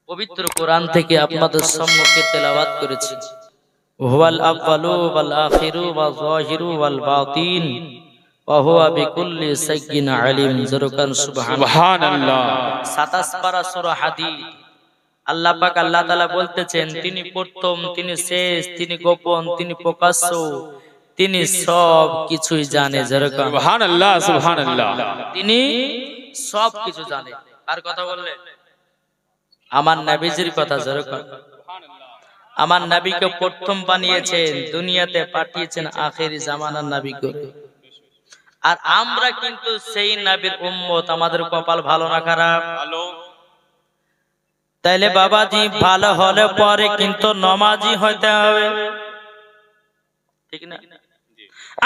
পবিত্র কোরআন থেকে আপনাদের সম্মুখে তেলাওয়াত করেছি। হুয়াল আউয়ালু ওয়াল আখিরু ওয়াল যাহিরু ওয়াল বাতিন ওয়া হুয়া বিকুল্লি শাইইন আলিম। জোরকান সুবহানাল্লাহ। 27 পারা সূরা হাদীদ। আল্লাহ পাক আল্লাহ তাআলা বলতেছেন, তিনি প্রথম, তিনি শেষ, তিনি গোপন, তিনি প্রকাশ্য, তিনি সব কিছুই জানে। জোরকান সুবহানাল্লাহ সুবহানাল্লাহ। তিনি সব কিছু জানে। আর কথা বললেন আমার নবীজির কথা। যেরকম আমার নবীকে প্রথম বানিয়েছেন, দুনিয়াতে পাঠিয়েছেন আখেরি জামানার নবীকে। আর আমরা কিন্তু সেই নবীর উম্মত। আমাদের কপাল ভালো না খারাপ? ভালো। তাইলে বাবাজি ভালো হলে পরে কিন্তু নমাজি হইতে হবে, ঠিক না?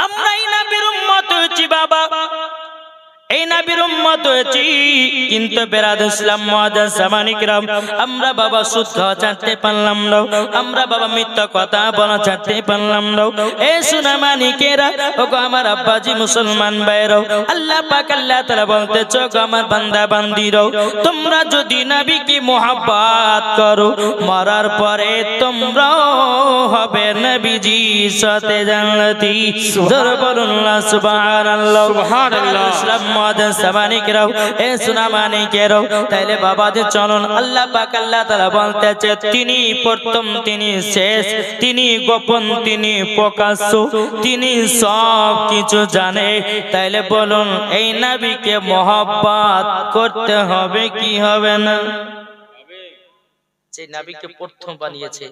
আমরা এই নবীর উম্মত হয়েছি বাবা, এই নবীর উম্মত হয়েছি, কিন্তু বেরাদ ইসলাম মুআজ্জাজ জামানি কিরাম, আমরা বাবা সুদ খাওয়া ছাড়তে পারলাম না, আমরা বাবা মিথ্যা কথা বলা ছাড়তে পারলাম না। এ সোনা মানিকেরা, ওগো আমার আব্বাজি মুসলমান ভাইরাও, আল্লাহ পাক আল্লাহ তাআলা বলতেছে, গো আমার বান্দা বান্দিরাও, তোমরা যদি নবীকে মুহাব্বত করো, মরার পরে তোমরাও হবে নবীজি সাথে জান্নাতি। জোরে বলুন না সুবহানাল্লাহ। সুবহানাল্লাহ। ইসলাম মুআজ্জাজ জামানি কিরাম, এ সোনা মানিকেরাও, তাইলে বাবাজি চলুন, আল্লাহ পাক আল্লাহ তাআলা বলতেছে, তিনি প্রথম, তিনি শেষ, তিনি গোপন, তিনি প্রকাশ্য, তিনি সব কিছু জানে। তাইলে বলুন, এই নবীকে মুহাব্বত করতে হবে কি হবে না? যে নবীকে প্রথম বানিয়েছে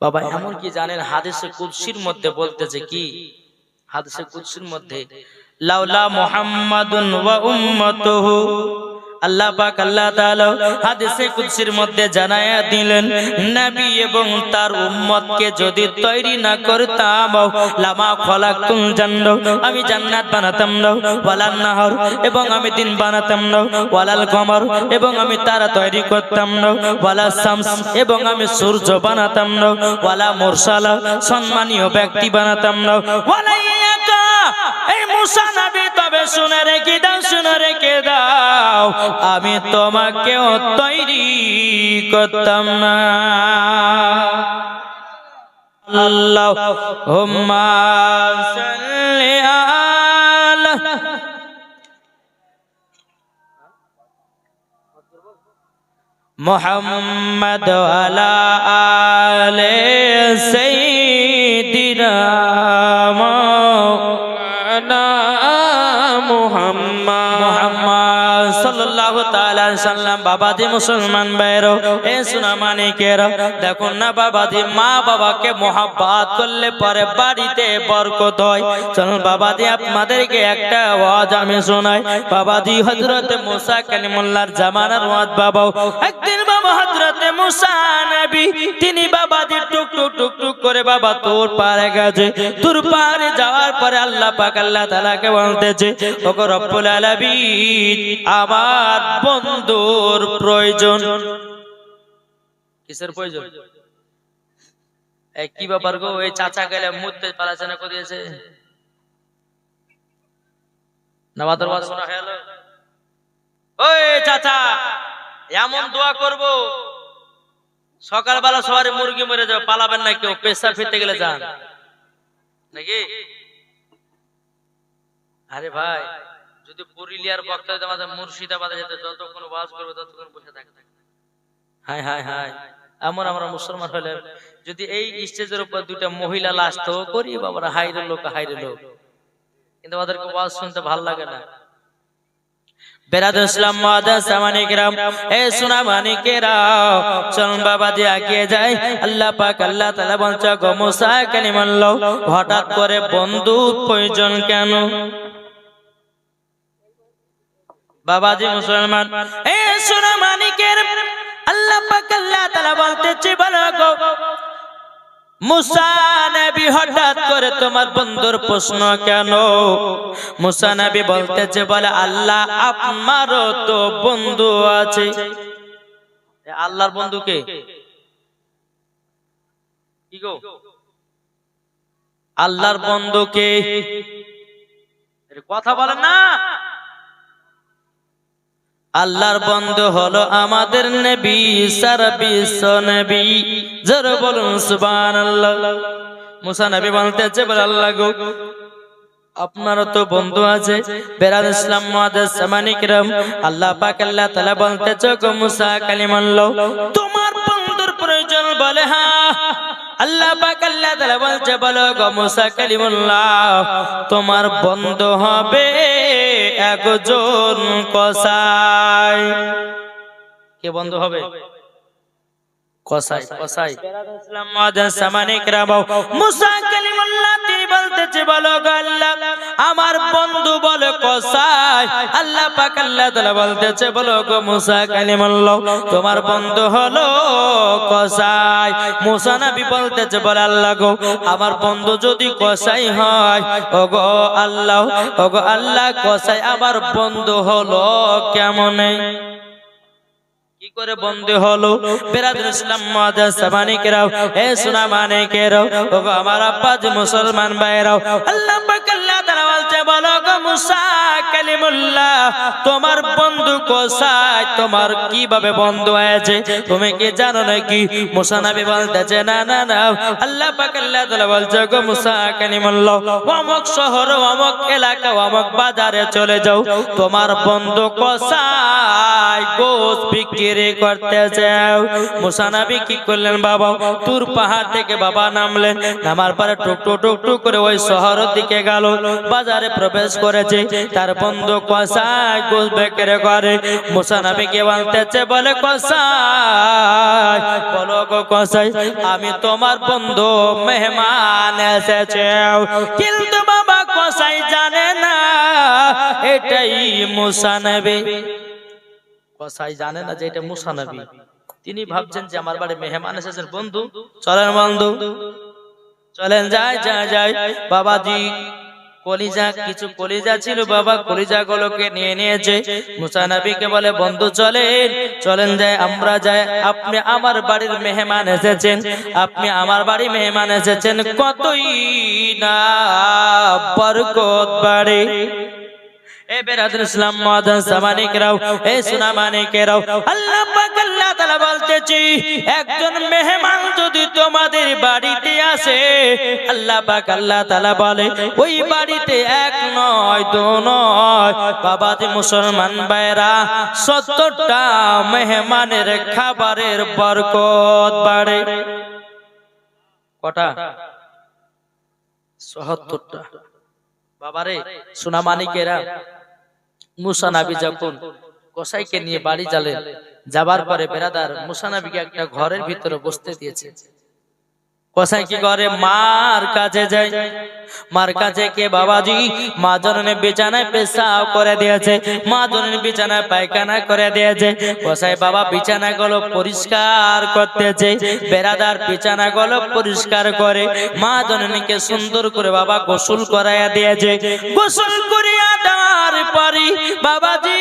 বাবা, এমন কি জানেন হাদিসে কুদসির মধ্যে বলতেছে কি? হাদিসে কুদসির মধ্যে লাউলা মুহাম্মাদুন ওয়া উম্মাতুহু, আল্লাহ পাক আল্লাহ তাআলা হাদিসে কুদসির মধ্যে জানায়া দিলেন, নবী এবং তার উম্মতকে যদি তৈরি না করতাম, লামা খলাকতুল জান্নাত, আমি জান্নাত বানাতাম না, ওয়ালান নাহর, এবং আমি দিন বানাতাম না, ওয়ালাল কমর, এবং আমি তারা তৈরি করতাম না, ওয়ালা শামস, এবং আমি সূর্য বানাতাম না, ওয়ালা মুরসালা, সম্মানীয় ব্যক্তি বানাতাম না, ওয়ালা ইয়াকা, এই মুসা নবী তবে শুনে রেখে দাও, শুনে রেখে দাও, আমি তোমাকেও তৈরি করতাম না। আল্লাহুম্মা সাল্লি আলা মুহাম্মাদ ওয়ালা আলে সাইয়্যিদিনা মুহাম্মদ সাল্লাল্লাহু তাআলা আলাইহি সাল্লাম। বাবাজি মুসলমান ভাইরা, এ সোনা মানিকেরা, দেখুন না বাবাজি, মা বাবাকে মুহাব্বত করলে পরে বাড়িতে বরকত হয়। চলুন বাবাজি আপনাদেরকে একটা ওয়াজ আমি শোনাই। বাবাজি হযরতে মুসা কালিমুল্লাহর জামানার ওয়াজ বাবা। একদিন বাবা হযরতে মুসা নবী, তিনি বাবাজি টুক টুক টুক টুক করে বাবা তোর পারে গেছে। তোর পারে যাওয়ার পরে আল্লাহ পাক আল্লাহ তাআলাকে বলতেছে, ওগো রব্বুল আলামিন, আমার বন্ধুর প্রয়োজন। কিসের প্রয়োজন? এই কি ব্যাপার গো, এই চাচা গেলে মুতে পালাচানা করিয়েছে না? বাদর ওয়াজ শোনা হলো? ওই চাচা, এমন দোয়া করব সকালবেলা সবারই মুরগি মরে যাবে, পালাবেন না কেউ, পেশাব ফিরতে গেলে যান নাকি? আরে ভাই, যদি পুরুলিয়ার বক্তা হইতে আমাদের মুর্শিদাবাদে যেতে, যতক্ষণ ওয়াজ করবে ততক্ষণ বসে থাকে। হায় হায় হায়, এমন আমরা মুসলমান হলে যদি এই স্টেজের উপর দুইটা মহিলা লাশ তো করি বাবারা, হাইরে লোক হাইরে লোক, কিন্তু ওদেরকে ওয়াজ শুনতে ভালো লাগে না। বেরাদুল ইসলাম মুআজ্জাজ জামানি কিরাম, এ সোনা মানিকেরা, চলুন বাবাজি এগিয়ে যাই। আল্লাহ পাক আল্লাহ তাআলা বলছে, গো মুসা কালিমাল্লাহ, হঠাৎ করে বন্ধু প্রয়োজন কেন? বাবাজি মুসলমান, এ সোনা মানিকের, আল্লাহ পাক আল্লাহ তাআলা বলতেছে, বলো গো মুসা নবী, হঠাৎ করে তোমার বন্ধুর প্রশ্ন কেন? মুসা নবী বলতেছে, বলে আল্লাহ আপনারও তো বন্ধু আছে। আল্লাহর বন্ধু কে? কি গো, আল্লাহর বন্ধু কে? কথা বলেন না। আল্লাহর বন্ধু হলো আমাদের নবী সারা বিশ্ব নবী, জোরে বলুন সুবহানাল্লাহ। মুসা নবী বলতেছে, বলে আল্লাহ গো, আপনারও তো বন্ধু আছে, বেরাদ ইসলাম মুআদ্দাস সামানি কিরাম, আল্লাহ পাক আল্লাহ তাআলা বলতেছে, গো মুসা কালিমাল্লাহ, তোমার বন্ধুর প্রয়োজন, বলে হ্যাঁ। আল্লাহ পাক আল্লাহ তাআলা বলছে, বলো গো মুসা কালিমুল্লাহ, তোমার বন্ধু হবে একজন কসাই। কে বন্ধু হবে? কসাই। কসাই ইসলাম মুআদ্দাস সামানি কিরাম, মুসা কালিমুল্লাহ তিনি বলতেছে, বলো গো আল্লাহ, আমার বন্ধু বলে কসাই। আল্লাহ পাক আল্লাহ তাআলা বলতেছে, বলো গো মুসা কালিমুল্লাহ, তোমার বন্ধু হলো কসাই। মুসা নবী বলতেছে, বলে আল্লাহ গো, আমার বন্ধু যদি কসাই হয়, ওগো আল্লাহ, ওগো আল্লাহ, কসাই আমার বন্ধু হলো কেমনে? কি করে বন্ধু হলো? বেরাদুল ইসলাম মুআদ্দাস সামানি কিরাম, এ সোনা মানে কেরাও, ওগো আমার আব্বা যে মুসলমান ভাইরাও, আল্লাহ পাক আল্লাহ তাআলা বলছে, বলো গো মুসা কালিমুল্লাহ, তোমার বন্ধু কসাই, তোমার কিভাবে বন্ধু হয়েছে তুমি কি জানো নাকি? মুসা নবী বলতেছে, না না না। আল্লাহ পাক আল্লাহ তাআলা বলছে, গো মুসা কালিমুল্লাহ, অমুক শহর, অমুক এলাকা, অমুক বাজারে চলে যাও, তোমার বন্ধু কসাই গোশত বিক্রি করতে যাও। মুসা নবী কি করলেন বাবা? তুর পাহাড় থেকে বাবা নামলেন, নামার পরে টুকটুক টুকটুক করে ওই শহরের দিকে গেল, বাজারে প্রবেশ করেছে, তার বন্ধু কসাই গোশত বিক্রি করে। মুসা নবীকে বলতেছে, বলে কসাই, বলো গো কসাই, আমি তোমার বন্ধু, মেহমান এসেছে। কিন্তু বাবা কসাই জানে না এটাই মুসা নবী। কসাই জানে না যে এটা মুসা নবী। তিনি ভাবছেন যে আমার বাড়ি মেহমান এসেছেন, বন্ধু চলেন, বন্ধু চলেন, যাই যাই যাই। বাবাজি কলিজা, কিছু কলিজা ছিল বাবা, কলিজা গুলোকে নিয়ে নিয়েছে। মুসা নবীকে বলে, বন্ধু চলেন, চলেন যাই, আমরা যাই, আপনি আমার বাড়ির মেহমান এসেছেন, আপনি আমার বাড়ি মেহমান এসেছেন, কতই না বরকত বাড়ে। এ বেরাদুল ইসলাম মুআদ্দাস সামানি কিরাম, এ সোনা মানে কেরাও, আল্লাহ পাক আল্লাহ তাআলা বলতেছি, একজন মেহমান যদি তোমাদের বাড়িতে আসে, আল্লাহ পাক আল্লাহ তাআলা বলে, ওই বাড়িতে এক নয়, দু নয়, বাবাজি মুসলমান ভাইরা, 70টা মেহমানের খাবারের বরকত বাড়ে। কটা? ৭০টা। বাবারে সোনা মানিকেরা, মুসা নবী যখন কসাইকে নিয়ে বাড়ি যাবার পরে বেরাদার মুসা নবীকে একটা ঘরের ভিতরে বসতে দিয়েছে। কসাই কি করে? মার কাছে যায়, মার কাছে কে বাবাজি, মা জননী বিছানায় পেশাব করে দিয়েছে, মা জননী বিছানায় পায়খানা করে দিয়েছে। কসাই বাবা বিছানাগুলো পরিষ্কার করতেছে, বেরাদার বিছানাগুলো পরিষ্কার করে মা জননীকে সুন্দর করে বাবা গোসল করাইয়া দিয়েছে। গোসল করিয়া দেওয়ার পরে বাবাজি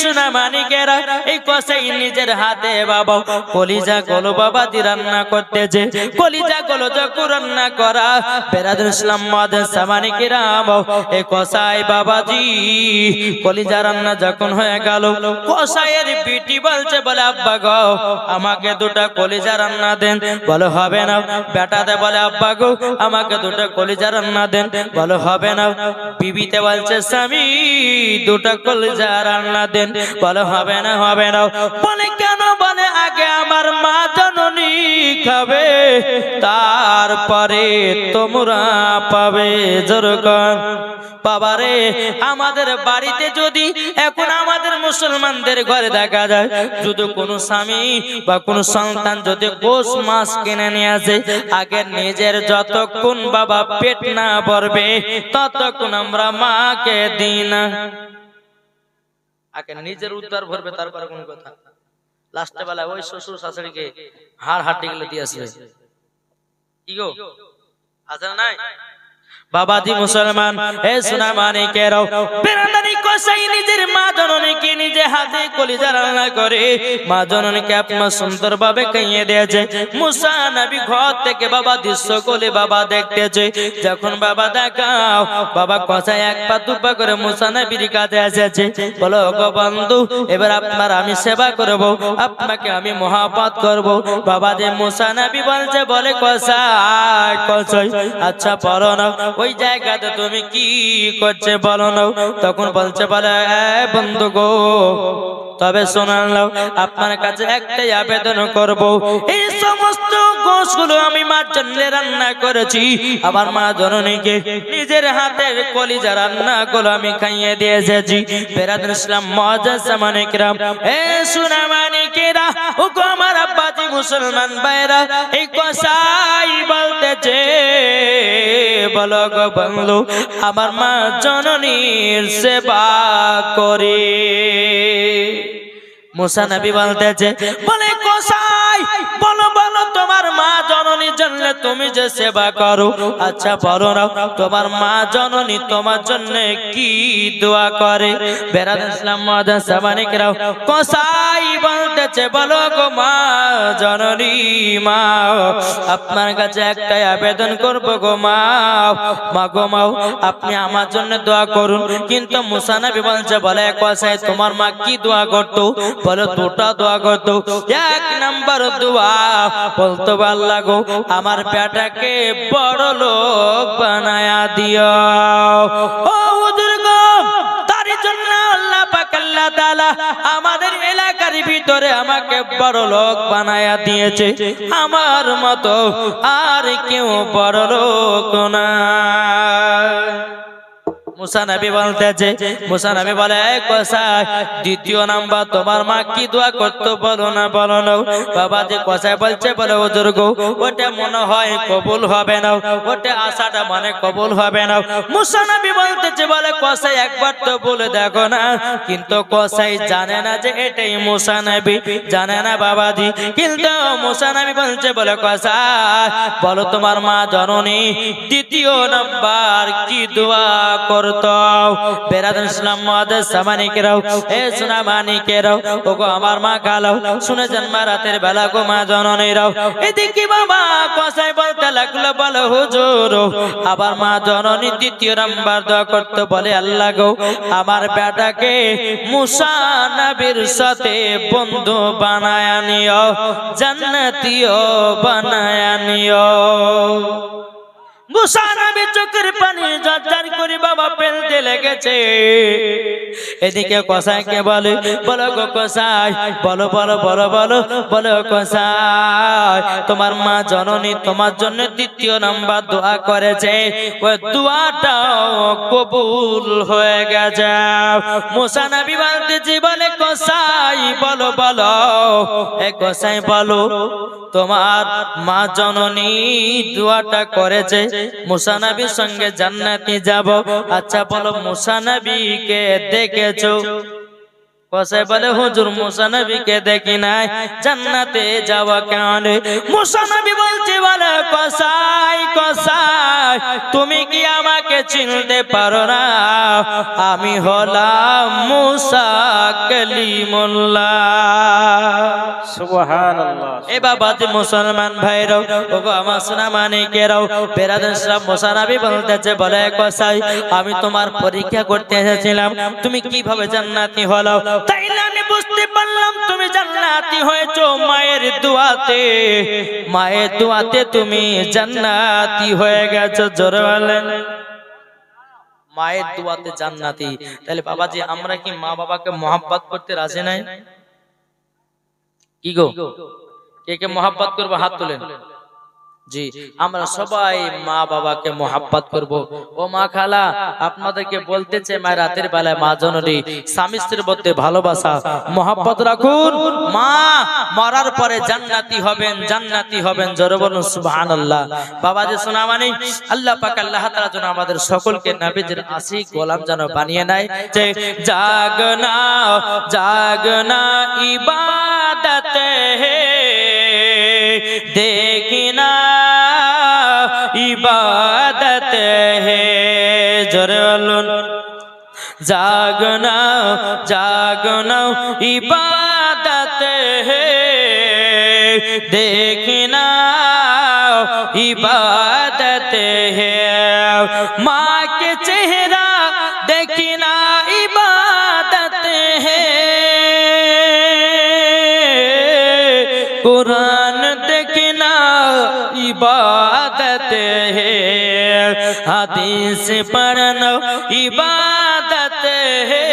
সোনা মানিকেরা, এই কসাই নিজের হাতে বাবা কলিজা গুলো বাবাজি রান্না করতেছে। কলিজা গুলো যখন রান্না করা, বেরাদুল ইসলাম মুআদ্দাস সামানি কিরাম, এই কসাই বাবাজি কলিজা রান্না যখন হয়ে গেল, কসাইয়ের বিটি বলছে, বলে আব্বা গো, আমাকে দুটা কলিজা রান্না দেন। বলে হবে না। বেটাতে বলে, আব্বা গো, আমাকে দুটা কলিজা রান্না দেন। বলে হবে না। বিবিতে বলছে, স্বামী দুটা কলিজা রান্না দেন। বলে হবে না, হবে না। বলে কেন? বলে আগে আমার মা জননী খাবে, তারপরে তোমরা পাবে। যেরকম বাবারে আমাদের বাড়িতে যদি এখন আমাদের মুসলমানদের ঘরে দেখা যায়, যদি কোনো স্বামী বা কোনো সন্তান যদি গোশ মাছ কিনে নিয়ে আসে, আগে নিজের যতক্ষণ বাবা পেট না ভরবে ততক্ষণ আমরা মাকে দিই না। আগে নিজের উদ্ধার ভরবে, তারপরে কোন কথা। লাস্টে বেলা ওই শ্বশুর শাশুড়িকে হাড় হাড্ডি গুলো দিয়ে আসবে। কি গো, আছে না নাই? বাবাজি মুসলমান, এ সোনা মানিকেরাও, বেরাদারি কসাই নিজের মা জননীকে নিজে হাতে কলিজা রান্না করে মা জননীকে আপনার সুন্দরভাবে খাইয়ে দিয়েছে। মুসা নবী ঘর থেকে বাবা দৃশ্য কোলে বাবা দেখতেছে। যখন বাবা দেখাও, বাবা কসাই এক পা দুপা করে মুসা নবীর কাছে এসেছে। বলো গো বন্ধু, এবার আপনার আমি সেবা করব, আপনাকে আমি মহাব্বত করব। বাবা যে মুসা নবী বলছে, বলে কসাই কসাই আচ্ছা বলো না ওই জায়গাতে তুমি কি করছে বলো না। তখন বলছে, বলে বন্ধু গো, তবে শোনান নাও, আপনার কাছে একটাই আবেদন করব। এই সমস্ত গোশগুলো আমি মার জন্য রান্না করেছি, আবার মা জননীকে নিজের হাতের কলিজা রান্না করে আমি খাইয়ে দিয়ে এসেছি। বেরাদুল ইসলাম মুআজ্জাজ মানিকরাম, এ সোনা মানিকেরা, ও গো আমার আব্বাজি মুসলমান ভাইরা, এই কসাই বলতেছে, বলো গো বন্ধু, আমার মা জননীর সেবা করে। মুসা নবী বলতেছে, বলে কসাই বলো বলো, তোমার মা জননীর জন্য তুমি যে সেবা করো, আচ্ছা বলো না তোমার মা জননী তোমার জন্য কি দোয়া করে। বেরাদুল ইসলাম মুআজ্জাজ মানিকরাম, কসাই বলতেছে, বলো গো মা জননী, মা আপনার কাছে একটাই আবেদন করব গো মা, মা গো মা আপনি আমার জন্য দোয়া করুন। কিন্তু মুসা নবী বলছে, বলে কসাই তোমার মা কি দোয়া করতো? বলে দুটা দোয়া করতো। এক নাম্বার দোয়া বলতো, আল্লাহ গো আমার বেটাকে বড় লোক বানায়া দিও। ও হুজুর গো, তার জন্য আল্লাহ পাক আল্লাহ তাআলা আমাদের এলাকার ভিতরে আমাকে বড় লোক বানায়া দিয়েছে। আমার মতো আর কেউ বড় লোক না। মুসা নবী বলতেছে, মুসা নবী বলে, কসাই দ্বিতীয় নাম্বার তোমার মা কি দোয়া করতো বলো না বলো না। বাবা যে কসাই বলছে, বলে হুজুর গো ওটা মনে হয় কবুল হবে না, ওটা আশাটা মানে কবুল হবে না। মুসা নবী বলতেছে, বলে কসাই একবার তো বলে দেখো না। কিন্তু কসাই জানে না যে এটাই মুসা নবী, জানে না বাবাজি। কিন্তু মুসা নবী বলছে, বলে কসাই বলো তোমার মা জননী দ্বিতীয় নাম্বার কি দোয়া করতো। বেরাদুল ইসলাম মুআজ্জাজ মানিকেরাও, এ সোনা মানিকেরাও, ও গো আমার মা গালাও, শুনে জন্মা রাতের বেলা গো মা জননীরাও। এদিকে বাবা কসাই বলতে লাগলো, বলো হুজুর আবার মা জননী দ্বিতীয় নাম্বার দোয়া করতে, বলে আল্লাহ গো আমার বেটাকে মুসা নবীর সাথে বন্ধু বানায়া নিও, জান্নাতীয় বানায়া নিও। মুসা নবী চোখের পানি ঝরঝর করে বাবা ফেলতে লেগেছে। এদিকে কসাইকে বলে, বলো গো কসাই, বলো বলো বলো বলো বলো কসাই তোমার মা জননী তোমার জন্য দ্বিতীয় নাম্বার দোয়া করেছে, ওই দোয়াটাও কবুল হয়ে গেছে। মুসা নবী বলতেছে, বলে কসাই বলো বলো, এ কসাই বলো তোমার মা জননী দোয়াটা করেছে মুসা নবীর সঙ্গে জান্নাতে যাব। আচ্ছা বলো মুসা নবীকে দেখেছো? কসাই বলে, হুজুর মুসা নবীকে দেখি নাই, জান্নাতে যাওয়া কেন? মুসা নবী বলছে, বলে কসাই কসাই তুমি কি আমাকে চিনতে পারো না? আমি হলাম মুসা কালিমুল্লাহ। সুবহানাল্লাহ। এ বাবাজি মুসলমান ভাইরাও, ওগো আমার সোনা মানিকেরাও, বেরাদুল ইসলাম মুসা নবী বলতেছে, বলে কসাই আমি তোমার পরীক্ষা করতে এসেছিলাম, তুমি কিভাবে জান্নাতি হলো? তাইলে আমি বুঝতে পারলাম তুমি জান্নাতি হয়েছো মায়ের দোয়াতে, মায়ের দোয়াতে তুমি জান্নাতি হয়ে গেছো। জোরে বলেন, মায়ের দোয়াতে জান্নাতি। তাহলে বাবাজি আমরা কি মা বাবাকে মহব্বত করতে রাজি নাই? কি গো, কে কে মহব্বত করবো হাত তোলেন। জি, আমরা সবাই মা বাবাকে মহব্বত করব। ও মা খালা আপনাদেরকে বলতেছে, মা রাতের বেলায় মা জননী স্বামী স্ত্রীর মধ্যে ভালোবাসা মহব্বত রাখুন, মা মরার পরে জান্নাতি হবেন, জান্নাতি হবেন। জোরে বলুন সুবহানাল্লাহ। বাবা যে শোনা মানে আল্লাহ পাক আল্লাহ তাআলা যেন আমাদের সকলকে নবীর আশিক গোলাম যেন বানিয়ে নেয়। যে জাগনা জাগনা ইবাদত হে देखना इबादत জাগনা জাগনা ইবাদত হে देखना इबादत है माँ के चेहरा देखना इबादत है कुरान देखना इबादत है हदीस पढ़ना इबादत है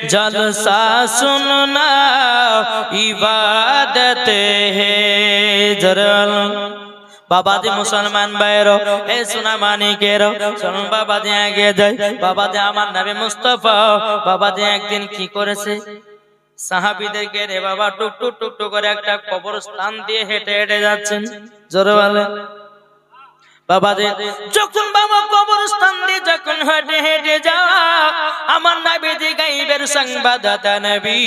जलसा सुनना इबादत है जरल बाबा जी मुसलमान भाइरो ए सुना मानी केरो सुन बाबा जी आगे जाए बाबा जी আমার নবী মুস্তাফা বাবা जी একদিন কি করেছে সাহাবীদেরকে রে বাবা টুক টুক টুক টুক করে একটা কবরস্থান দিয়ে হেঁটে হেঁটে যাচ্ছেন জোরে বলে বাবা জি যখন বাবা কবরস্থান দিয়ে যখন হেঁটে হেঁটে যাওয়া আমার নবীজি গায়েবের সংবাদদাতা নবী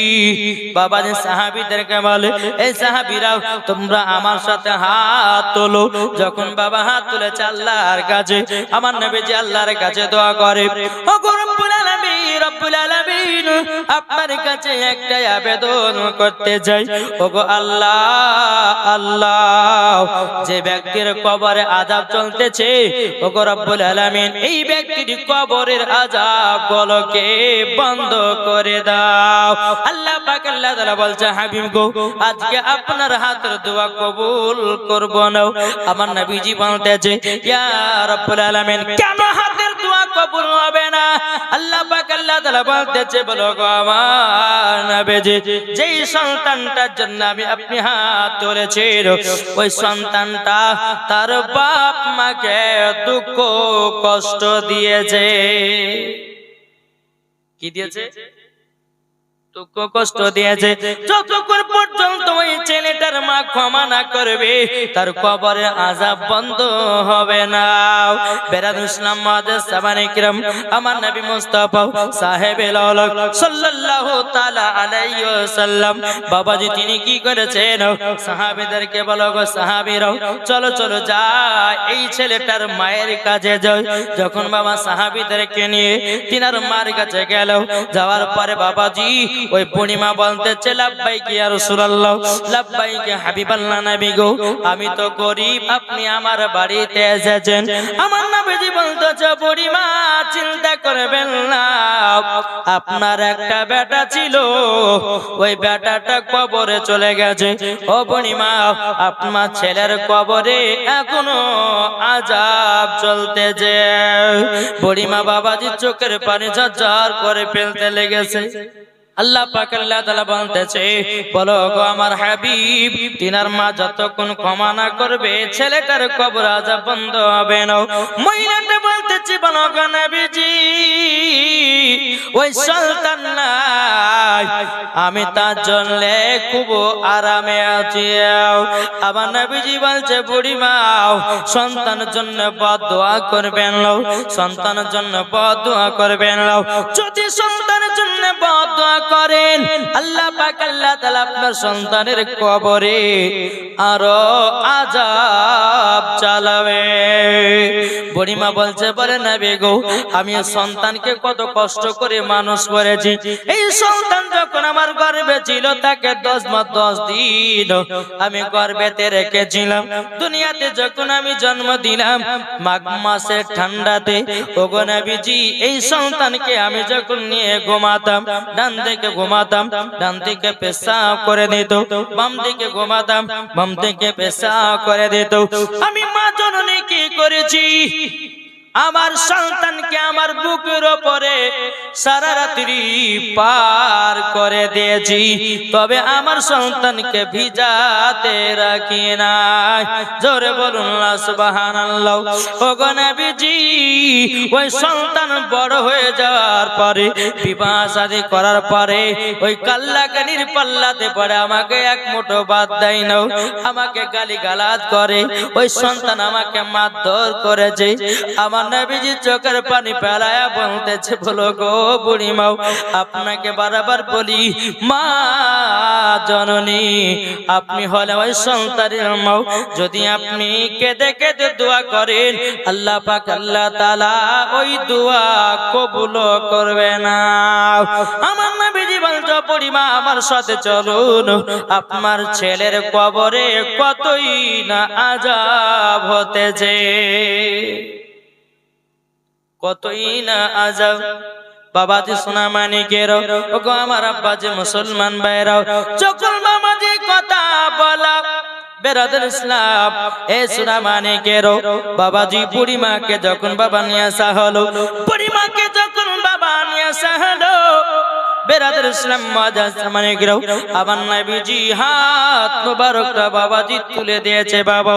বাবা জি সাহাবীদেরকে বলে এই সাহাবীরা তোমরা আমার সাথে হাত তোলো যখন বাবা হাত তুলেছে আল্লাহর কাছে আমার নবীজি আল্লাহর কাছে দোয়া করে ও রব্বুল আলামিন রব্বুল আলামিন আপনার কাছে একটা আবেদন করতে চাই ওগো আল্লাহ আল্লাহ যে ব্যক্তির কবরে আযাব চলতেছে ওগো রব্বুল আলামিন এই ব্যক্তির কবরের আযাব গুলোকে বন্ধ করে দাও আল্লাহ পাক আল্লাহ তাআলা বলছে হাবিব গো আজকে আপনার হাতের দোয়া কবুল করব না আমার নবীজি বলতেছে ইয়া রব্বুল আলামিন কেন হাতের দোয়া কবুল হবে না আল্লাহ পাক আল্লাহ তাআলা বলতেছে বলো গো আমার নবীজি যেই সন্তানটার জন্য আপনি হাত তুলেছেন ওই সন্তানটা তার বাপ মাকে দুঃখ কষ্ট দিয়েছে কি দিয়েছে দুঃখ কষ্ট দিয়েছে যতক্ষণ পর্যন্ত ওই ছেলেটার মা ক্ষমা না করবে তার কবরে আযাব বন্ধ হবে না বেরাদুল ইসলাম মুআদ্দিস সাহাবায়ে কিরাম আমার নবী মুস্তাফা সাহেবে লাউলাক সাল্লাল্লাহু তাআলা আলাইহি ওয়াসাল্লাম বাবাজি তিনি কি করেছেন সাহাবীদেরকে বলো গো সাহাবীরা চলো চলো যাই এই ছেলেটার মায়ের কাছে যাও যখন বাবা সাহাবীদেরকে নিয়ে তিনার মার কাছে গেল যাওয়ার পরে বাবাজি ওই পূর্ণিমা বলতেছে লাব্বাইক ইয়া রাসূলুল্লাহ লাব্বাইক হাবিবাল্লাহ নবী গো আমি তো গরীব আপনি আমার বাড়িতে এসেছেন আমার নবীজি বলতেছে পূর্ণিমা চিন্তা করবেন না আপনার একটা বেটা ছিল ওই বেটাটা কবরে চলে গেছে ও পূর্ণিমা আপনার ছেলের কবরে এখনো আযাব চলতেছে পূর্ণিমা বাবাজি চোখের পানি ঝরঝর করে ফেলতে লেগেছে আল্লাহ পাক আল্লাহ তাআলা বলতেছে বলো গো আমার হাবিব তিনার মা যতক্ষণ ক্ষমা না করবে ছেলেটার কবর আযাব বন্ধ হবে না মহিলাটা বলতেছে বলো গো নবীজি ওই সন্তান নাই আমি তার জন্য খুব আরামে আছি আমার নবীজি বলছে বুড়িমা সন্তানের জন্য বদদোয়া করবেন না সন্তানের জন্য বদদোয়া করবেন না যদি সন্তানের জন্য বদদোয়া করেন আল্লাহ পাক আল্লাহ তাআলা আপনার সন্তানের কবরে আরো আযাব চালাবে বুড়িমা বলছে বলে নবী গো আমি সন্তানকে কত কষ্ট করে মানুষ করেছি এই সন্তান যখন আমার গর্ভে ছিল তাকে 10 মাস 10 দিন আমি গর্ভেতে রেখেছিলাম দুনিয়াতে যখন আমি জন্ম দিলাম মাঘ মাসের ঠান্ডাতে ওগো নবীজি এই সন্তানকে আমি যখন নিয়ে ঘুমাতাম ডান দিকে ঘুমাতাম ডান দিকে পেশাব করে দিত বাম দিকে ঘুমাতাম বাম দিকে পেশাব করে দিত আমি মা জননী কি করেছি আমার সন্তানকে আমার বুকের উপরে সারা রাত্রি পার করে দিয়েছি তবে আমার সন্তানকে ভিজাতে রাখি নাই জোরে বলুন না সুবহানাল্লাহ ওগো নবীজি ওই সন্তান বড় হয়ে যাওয়ার পরে বিবাহ শাদী করার পরে ওই কাল্লাকানির পাল্লাতে পড়ে আমাকে এক মুঠো ভাত দেয় না আমাকে গালিগালাজ করে ওই সন্তান আমাকে মারধর করেছে আমার আমার নবীজি চোখের পানি ফেলায়া বলতেছে, বলো গো বুড়িমাও, আপনাকে বারবার বলি মা জননী, আপনি হলে ওই সন্তানের মাও, যদি আপনি কেঁদে কেঁদে দোয়া করেন আল্লাহ পাক আল্লাহ তাআলা ওই দোয়া কবুল করবে না। আমার নবীজি বলতো, বুড়িমা আমার সাথে চলুন, আপনার ছেলের কবরে কতই না আযাব হতেছে, কতই না আযাব। বাবাজি সোনা মানিকেরও, ওগো আমার আব্বাজি মুসলমান ভাইরাও, যখন বাবাজি কথা বলা বেরাদার ইসলাম, এ সোনা মানিকেরও, বাবাজি বুড়িমাকে যখন বাবা নিয়ে আসা হলো, বুড়িমাকে যখন বাবা নিয়ে আসা হলো, বেরাদার ইসলাম মাজাজ মানিকেরও, আমার নবীজি হাত মুবারকটা বাবাজি তুলে দিয়েছে। বাবা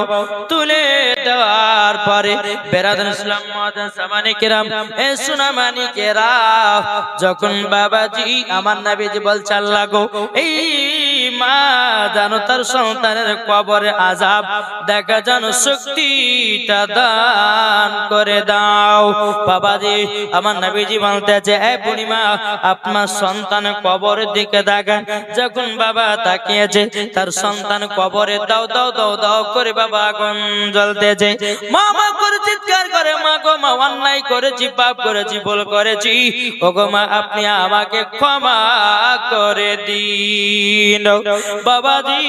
তুলে দেওয়ার পরে বেরাদার ইসলাম মাজাজ মানিকেরাম, এ সোনা মানিকেরা, যখন বাবাজি আমার নবীজি বলছে, আল্লাহ গো, এই মা জানো তার সন্তানের কবরে আযাব দেখা জানো শক্তিটা দান করে দাও। বাবাজি আমার নবীজি বলতেছে, এ বুড়িমা আপনার সন্তান কবরের দিকে তাকান। যখন বাবা তাকিয়েছে, তার সন্তান কবরে দাও দাও দাও দাও করে বাবা আগুন জ্বলতেছে। মা মা করে চিৎকার করে, মা গো মা, অন্যায় করেছি, পাপ করেছি, ভুল করেছি, ও গো মা আপনি আমাকে ক্ষমা করে দিন। বাবাজি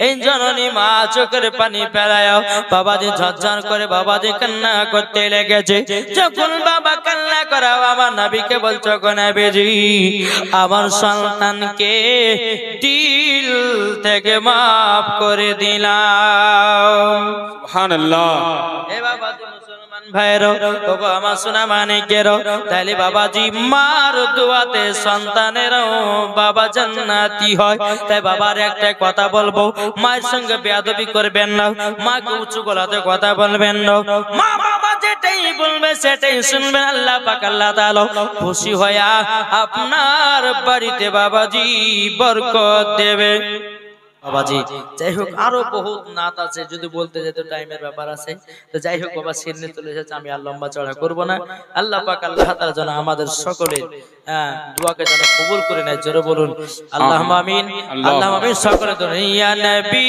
এই জননী মা চোখের পানি ফেলায়, বাবাজি ঝরঝর করে বাবাজি কান্না করতে লেগেছে। যখন বাবা কান্না করা, আমার নবীকে বলছো, গো নবীজি আমার সন্তানকে দিল থেকে মাফ করে দিলাম। সুবহানাল্লাহ। এ বাবাজি মুসলমান ভাইরো, ওগো আমার সোনা মানিকেরো, তাইলে বাবাজি মার দোয়াতে সন্তানেরও বাবা জান্নাতি হয়। তাই বাবার একটা কথা বলবো, মায়ের সঙ্গে বেয়াদবি করবেন না, মাকে উঁচু গলাতে কথা বলবেন না, মা বাবা যেটাই বলবে সেটাই শুনবেন। আল্লাহ পাক আল্লাহ তাআলা খুশি হয়া আপনার বাড়িতে বাবাজি বরকত দেবে। বাবাজি যাই হোক, আরো বহুত নাত আছে, যদি বলতে যেত টাইমের ব্যাপার আছে, তো যাই হোক বাবা সিনে চলে এসেছে, আমি আর লম্বা চড়া করব না। আল্লাহ পাক আল্লাহ তাআলা যেন আমাদের সকলের দোয়াকে যেন কবুল করে নেয়। জোরে বলুন আল্লাহুম্মা আমিন, আল্লাহুম্মা আমিন। সকলে তো ইয়া নবী।